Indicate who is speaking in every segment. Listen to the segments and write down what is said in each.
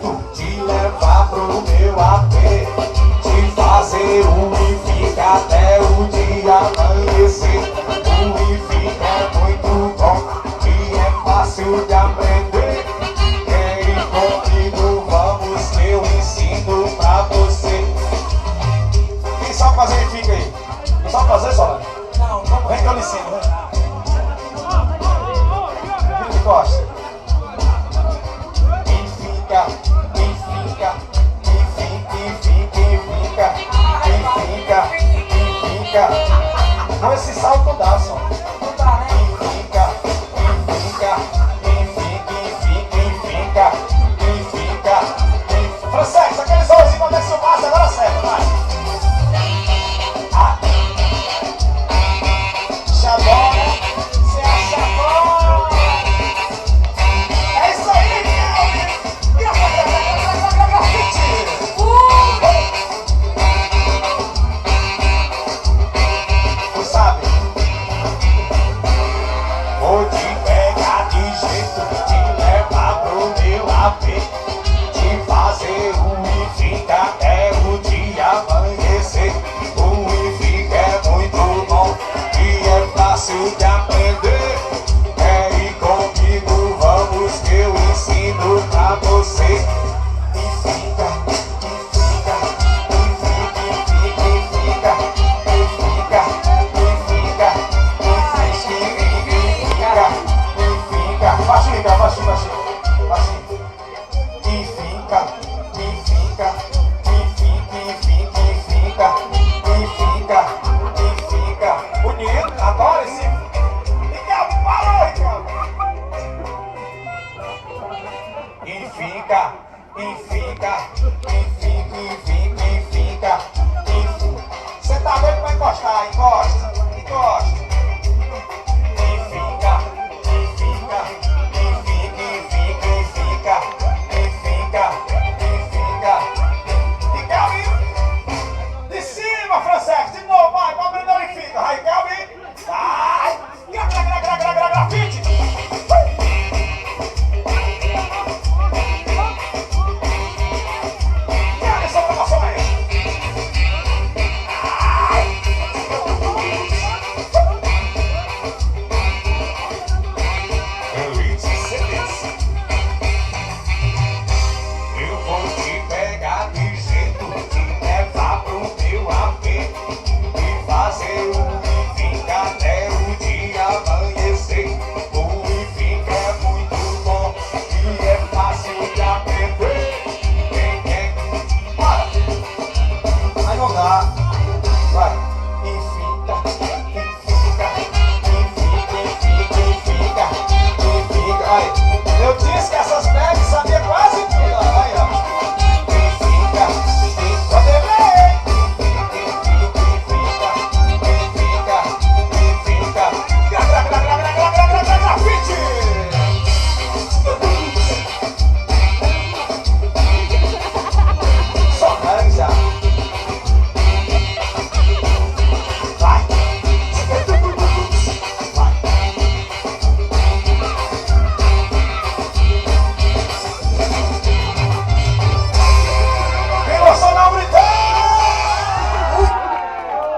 Speaker 1: jeito de levar pro meu AP, de fazer o e fica até o dia amanhecer. O e fica é muito bom e é fácil de aprender. Quer ir comigo? Vamos que eu ensino pra você. Quem sabe fazer e fica aí? Quem sabe fazer, Solano? Não, vem que eu lhe ensino, vem. Vem de costa. Não, esse salto não dá, só. Não dá, né? Francês, aquele solzinho pra ver se eu passo, agora acerta, vai. Xabora, se acha bom. É isso aí, grafite. Tu sabe? Vou te pegar de jeito de levar pro meu AP, de fazer o e fica até o dia amanhecer. O e fica é muito bom e é fácil de aprender. Quer ir comigo? Vamos que eu ensino pra você. Você tá doido pra encostar? Encosta, encosta. E Kelvin, de cima, Francês, de novo, vai, pra abrir e fica. Vai, Kelvin, vai. Grafite. Eu disse que essas bags sabia quase tudo. Aí, ó. Grafite! Só laranja. Vai.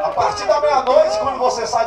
Speaker 1: A partir da meia-noite, quando você sai da